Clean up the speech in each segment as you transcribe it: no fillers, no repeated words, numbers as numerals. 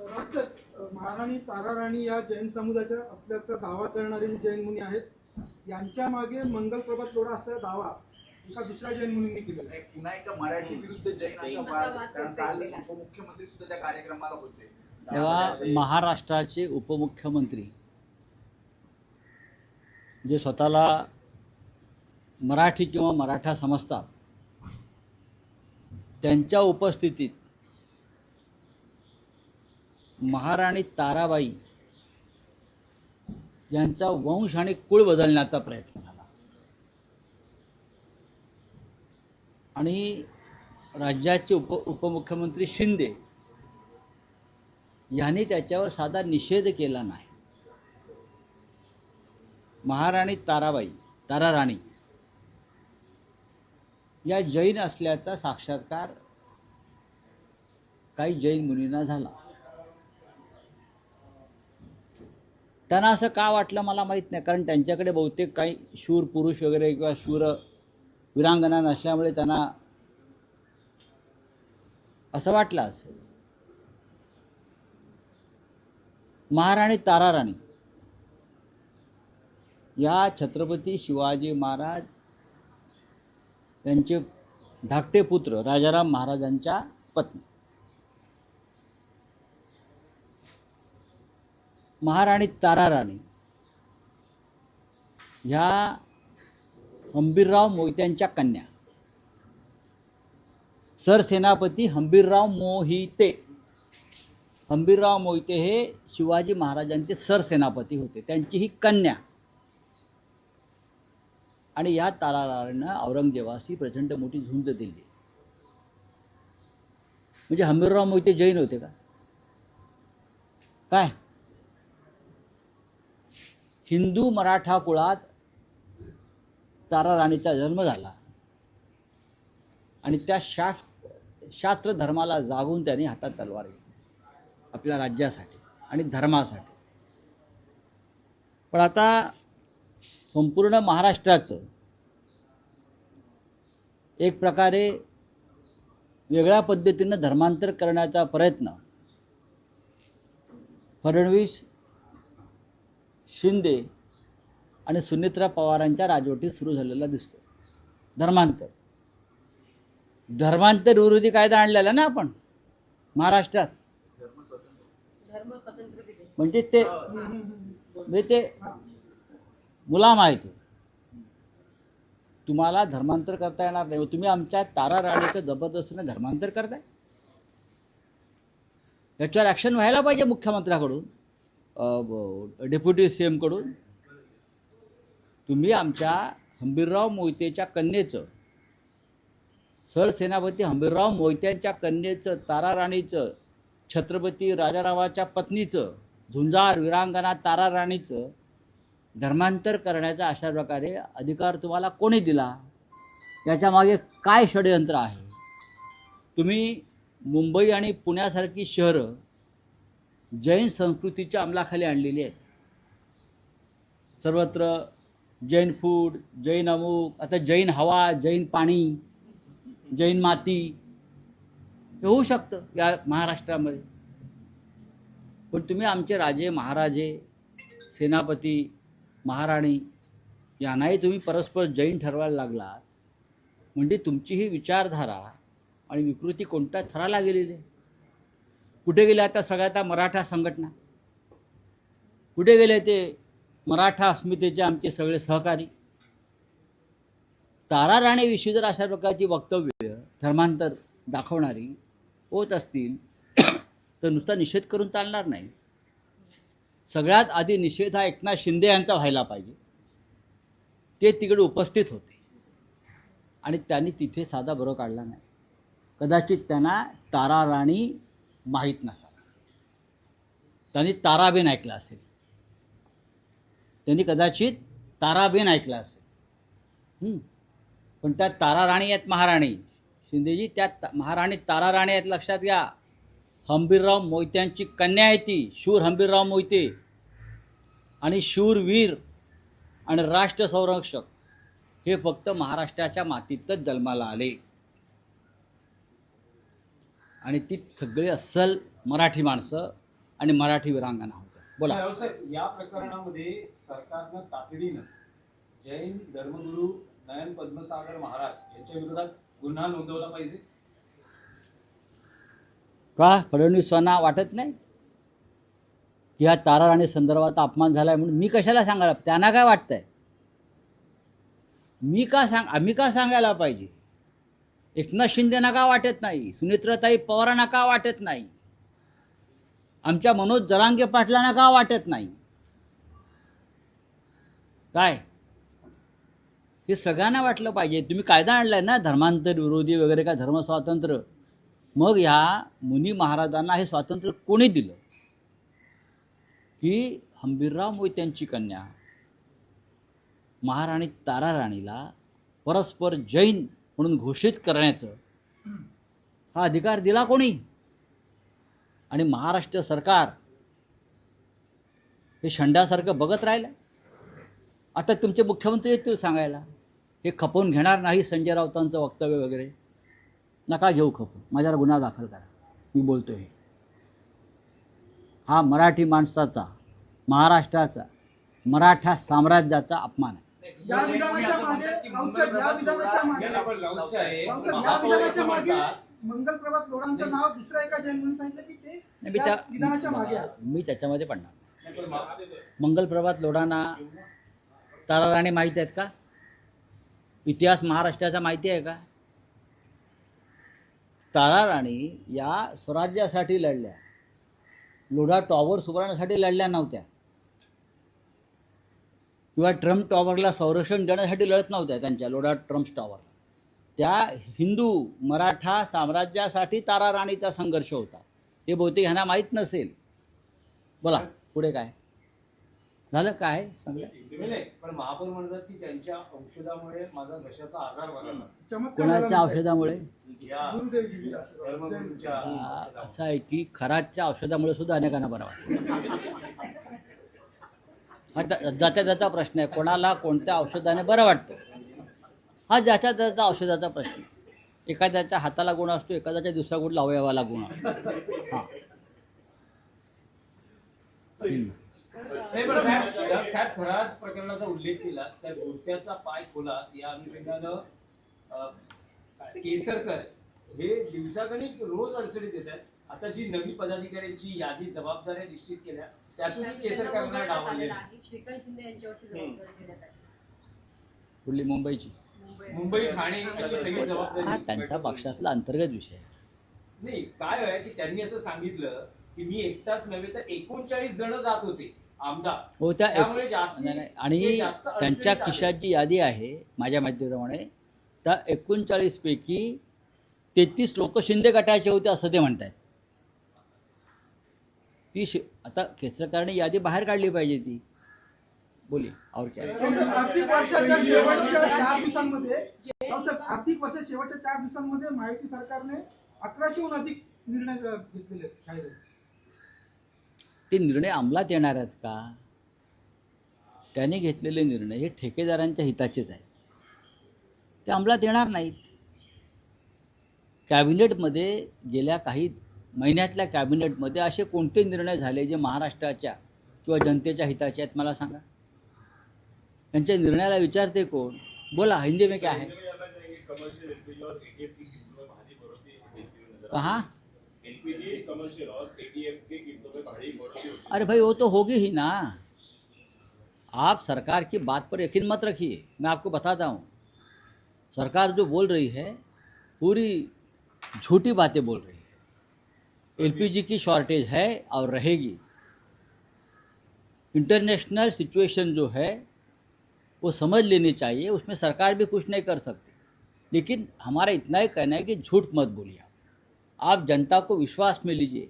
महाराणी ताराराणी या जैन समुदायाच्या असल्याचा दावा करणारे जैन मुनी आहेत. यांच्या मागे मंगल प्रभात लोढा असल्याचा दावा एका दुसऱ्या जैन मुनींनी केलेला आहे. पुन्हा एकदा मराठी विरुद्ध जैन असा वाद, कारण काल उपमुख्यमंत्री सुद्धा त्या कार्यक्रमाला होते. तेव्हा महाराष्ट्राचे उपमुख्यमंत्री जे स्वतःला मराठी किंवा मराठा समजतात, त्यांच्या उपस्थितीत महाराणी ताराबाई यांचा वंश आणि कुळ बदलण्याचा प्रयत्न झाला आणि राज्याचे उपमुख्यमंत्री शिंदे यांनी त्याच्यावर साधा निषेध केला नाही. महाराणी ताराराणी या जैन असल्याचा साक्षात्कार काही जैन मुनींना झाला. त्यांना असं का वाटलं मला माहीत नाही, कारण त्यांच्याकडे बहुतेक काही शूर पुरुष वगैरे किंवा शूर वीरांगना नसल्यामुळे त्यांना असं वाटलं असेल. महाराणी ताराराणी या छत्रपती शिवाजी महाराज यांचे धाकटे पुत्र राजाराम महाराजांच्या पत्नी. महाराणी ताराराणी ह्या हंबीरराव मोहित्यांच्या कन्या. सरसेनापती हंबीरराव मोहिते. हंबीरराव मोहिते हे शिवाजी महाराजांचे सरसेनापती होते, त्यांची ही कन्या. आणि या ताराराणीनं औरंगजेबाशी प्रचंड मोठी झुंज दिली. म्हणजे हंबीरराव मोहिते जैन होते का काय? हिंदू मराठा कुळात ताराराणीचा जन्म झाला आणि त्या शास्त्र धर्माला जागून त्यांनी हातात तलवार घेतली आपल्या राज्यासाठी आणि धर्मासाठी. पण आता संपूर्ण महाराष्ट्राचं एक प्रकारे वेगळ्या पद्धतीनं धर्मांतर करण्याचा प्रयत्न फडणवीस, शिंदे आणि सुनेत्रा पवारांच्या राजवटीत सुरू झालेला दिसतो. धर्मांतर विरोधी कायदा आणलेला ना आपण महाराष्ट्रात. म्हणजे ते गुलाम आहे. तुम्हाला धर्मांतर करता येणार नाही. तुम्ही आमच्या ताराराणीचं जबरदस्तीने धर्मांतर करताय. याच्यावर ॲक्शन व्हायला पाहिजे मुख्यमंत्र्याकडून, डेप्युटी CM कडून. तुम्ही आमच्या हंबीरराव मोहितेच्या कन्येचं, सरसेनापती हंबीरराव मोहित्यांच्या कन्येचं, ताराराणीचं, छत्रपती राजारावाच्या पत्नीचं, झुंजार वीरांगना ताराराणीचं धर्मांतर करण्याचा अशा प्रकारे अधिकार तुम्हाला कोणी दिला? याच्या मागे काय षडयंत्र आहे? तुम्ही मुंबई आणि पुण्यासारखी शहरं जैन संस्कृतीच्या अंमलाखाली आणलेली आहेत. सर्वत्र जैन फूड, जैन अमुक, आता जैन हवा, जैन पाणी, जैन माती, हे होऊ शकतं या महाराष्ट्रामध्ये. पण तुम्ही आमचे राजे महाराजे, सेनापती, महाराणी यांनाही तुम्ही परस्पर जैन ठरवायला लागलात. म्हणजे तुमची ही विचारधारा आणि विकृती कोणत्या थराला गेलेली आहे? कुठे गेले आता सगळ्या मराठा संघटना? कुठे गेले ते मराठा अस्मितेचे आमचे सगळे सहकारी? ताराराणीविषयी जर अशा प्रकारची वक्तव्य धर्मांतर दाखवणारी होत असतील तर नुसता निषेध करून चालणार नाही. सगळ्यात आधी निषेध हा एकनाथ शिंदे यांचा व्हायला पाहिजे. ते तिकडे उपस्थित होते आणि त्यांनी तिथे साधा बरोबर काढला नाही. कदाचित त्यांना ताराराणी माहीत नसावा. त्यांनी ताराबेन ऐकला असेल. त्यांनी कदाचित ताराबेन ऐकला असेल. पण त्या ताराराणी आहेत महाराणी. शिंदेजी त्या महाराणी ताराराणी आहेत, लक्षात घ्या. हंबीरराव मोहित्यांची कन्या आहे ती. शूर हंबीरराव मोहिते आणि शूरवीर आणि राष्ट्र संरक्षक हे फक्त महाराष्ट्राच्या मातीतच जन्माला आले. आणि ती सगळी अस्सल मराठी माणसं आणि मराठी वीरांगना होत्या. बोला. राव साहेब, या प्रकरणामध्ये सरकारनं तातडीनं जैन धर्मगुरू नयन पद्मसागर महाराज यांच्या विरोधात गुन्हा नोंदवला पाहिजे. का फडणवीसांना वाटत नाही की या तारा राणी संदर्भात अपमान झालाय म्हणून? मी कशाला सांगायला, त्यांना काय वाटतंय? आम्ही का सांगायला पाहिजे? एकनाथ शिंदेना का वाटत नाही? सुनेत्राताई पवारांना का वाटत नाही? आमच्या मनोज जरांगे पाटलांना का वाटत नाही? काय हे सगळ्यांना वाटलं पाहिजे. तुम्ही कायदा आणलाय ना धर्मांतर विरोधी वगैरे, का धर्मस्वातंत्र्य. मग ह्या मुनी महाराजांना हे स्वातंत्र्य कोणी दिलं की हंबीरराव मोहित्यांची कन्या महाराणी तारा राणीला परस्पर जैन म्हणून घोषित करण्याचं हा अधिकार दिला कोणी? आणि महाराष्ट्र सरकार हे शंडासारखं बघत राहिलं. आता तुमचे मुख्यमंत्री येतील सांगायला हे खपवून घेणार नाही संजय राऊतांचं वक्तव्य वगैरे. नका घेऊ खपवून, माझ्यावर गुन्हा दाखल करा. मी बोलतोय हा मराठी माणसाचा, महाराष्ट्राचा, मराठा साम्राज्याचा अपमान आहे. या विधानाच्या मागे राऊतसाहेब, या विधानाच्या मागे राऊतसाहेब, या विधानाच्या मागे मंगल प्रभात लोढांचं नाव दुसऱ्या एका जैन म्हणून सांगितलं की ते या विधानाच्या मागे आहे. मी त्याच्यामध्ये पडणार. मंगल प्रभात लोढांना तारा राणी माहीत आहेत का? इतिहास महाराष्ट्राचा माहिती आहे का? तारा राणी या स्वराज्यासाठी लढल्या, लोढा टॉवर उभारण्यासाठी लढल्या नव्हत्या किंवा ट्रम्प टॉवरला संरक्षण देण्यासाठी लढत नव्हत्या. त्यांच्या लोढा ट्रम्प टॉवरला त्या हिंदू मराठा साम्राज्यासाठी तारा राणीचा संघर्ष होता. हे बहुतेक ह्यांना माहीत नसेल. बोला पुढे काय झालं, काय सांगलं? पण महापौर म्हणतात की त्यांच्या औषधामुळे माझा घशाचा आजार बरा. कोणाच्या औषधामुळे? धर्मगुरूंच्या असं आहे की खराच्या औषधामुळे सुद्धा अनेकांना बरं वाटतं. ज्याच्या त्याचा प्रश्न आहे, कोणाला कोणत्या औषधाने बरं वाटतं हा ज्याच्या त्याचा औषधाचा प्रश्न. एखाद्याच्या हाताला गुण असतो, एखाद्याच्या दुसऱ्या कुठल्या अवयवाला गुण असतो. हां साहेब, खरात प्रकरणाचा उल्लेख केला, त्या गोट्याचा पाय खोला या अनुषंगानं केसरकर हे दिवसागणिक रोज अडचणीत येत आहेत. आता जी नवी पदाधिकाऱ्यांची यादी जबाबदाऱ्या निश्चित केल्या त्यातून केसरकरांना डावललेलं आहे. कुठली? मुंबईची? मुंबई ठाणे अशी सगळी हा जबाबदारी त्यांच्या पक्षातला अंतर्गत विषय आहे. नाही. काय आहे की त्यांनी असं सांगितलं की मी एकटाच नव्हे तर 39 जण जात होते आमदार. हो त्या त्यामुळे जास्त आणि त्यांच्या खिशाची यादी आहे माझ्या माहितीप्रमाणे. त्या 39 पैकी 33 लोक शिंदे गटाचे होते असं ते म्हणतात. आता केसरकरांनी यादी बाहेर काढली पाहिजे ती. बोली और क्या? आर्थिक वर्षाच्या शेवटच्या 4 दिवसांमध्ये आर्थिक वर्षाच्या शेवटच्या 4 दिवसांमध्ये माहिती सरकारने 1100हून अधिक निर्णय घेतलेले आहेत. ते निर्णय अंमलात येणार आहेत का? त्याने घेतलेले निर्णय हे ठेकेदारांच्या हिताचेच आहेत, ते अंमलात येणार नाहीत. कॅबिनेटमध्ये गेल्या काही महिन्यातल्या कॅबिनेटमध्ये असे कोणते निर्णय झाले जे महाराष्ट्राच्या किंवा जनतेच्या हिताचे आहेत मला सांगा. त्यांच्या निर्णयाला विचारते कोण? बोला. हिंदी में क्या है? कहाँ? अरे भाई वो तो होगी ही ना. आप सरकार की बात पर यकीन मत रखिए. मैं आपको बताता हूँ, सरकार जो बोल रही है पूरी झूठी बातें बोल रही है. एलपीजी की शॉर्टेज है और रहेगी. इंटरनेशनल सिचुएशन जो है वो समझ लेनी चाहिए, उसमें सरकार भी कुछ नहीं कर सकती. लेकिन हमारा इतना ही कहना है कि झूठ मत बोलिए. आप जनता को विश्वास में लीजिए.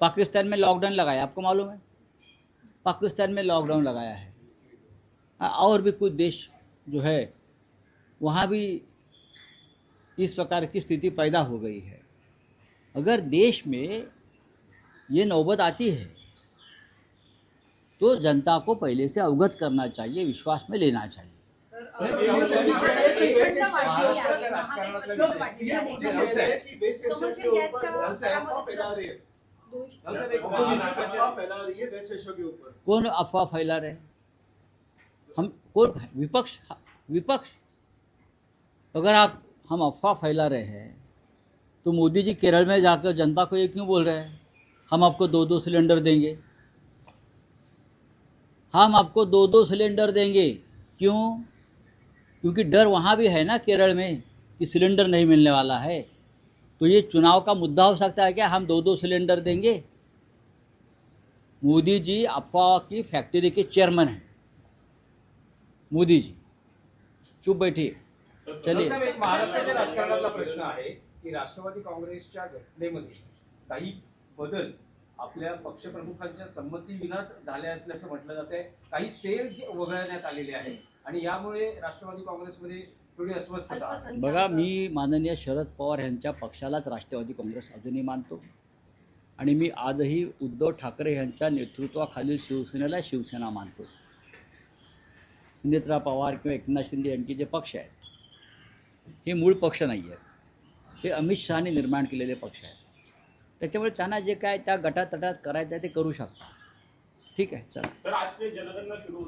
पाकिस्तान में लॉकडाउन लगाया, आपको मालूम है? पाकिस्तान में लॉकडाउन लगाया है. और भी कुछ देश जो है वहाँ भी इस प्रकार की स्थिति पैदा हो गई है. अगर देश में ये नौबत आती है तो जनता को पहले से अवगत करना चाहिए, विश्वास में लेना चाहिए. रावसाहेब, एक अफवाह फैला रही है गैस के ऊपर। कौन अफवाह फैला रहे? हम कौन? विपक्ष। अगर हम अफवाह फैला रहे हैं तो मोदी जी केरल में जाकर जनता को ये क्यों बोल रहे हैं हम आपको 2-2 सिलेंडर देंगे? हम आपको 2-2 सिलेंडर देंगे। क्यों? क्योंकि डर वहाँ भी है ना केरल में कि सिलेंडर नहीं मिलने वाला है। तो ये चुनाव का मुद्दा हो सकता है क्या हम 2-2 सिलेंडर देंगे? मोदी जी अफवाह की फैक्ट्री के चेयरमैन हैं। मोदी जी चुप बैठिए। चलिए, रावसाहेब, एक महाराष्ट्राच्या राजकारणातला प्रश्न आहे की राष्ट्रवादी काँग्रेसच्या घटनेमध्ये काही बदल आपल्या पक्षप्रमुखांच्या संमतीविनाच झाले असल्याचं म्हटलं जात आहे. काही सेल्स वगळण्यात आलेले आहेत आणि यामुळे राष्ट्रवादी काँग्रेसमध्ये थोडी अस्वस्थता आहे. बघा, मी माननीय शरद पवार यांच्या पक्षालाच राष्ट्रवादी काँग्रेस अजूनही मानतो आणि मी आजही उद्धव ठाकरे यांच्या नेतृत्वाखालील शिवसेनेला शिवसेना मानतो. सुनेत्रा पवार किंवा एकनाथ शिंदे यांचे जे पक्ष आहेत हे मूळ पक्ष नाही आहेत, हे अमित शहाने निर्माण केलेले पक्ष आहेत. त्याच्यामुळे त्यांना जे काय त्या गटातटात करायचं आहे ते करू शकतात. ठीक आहे, चला. सर, आज से जनगणना शुरू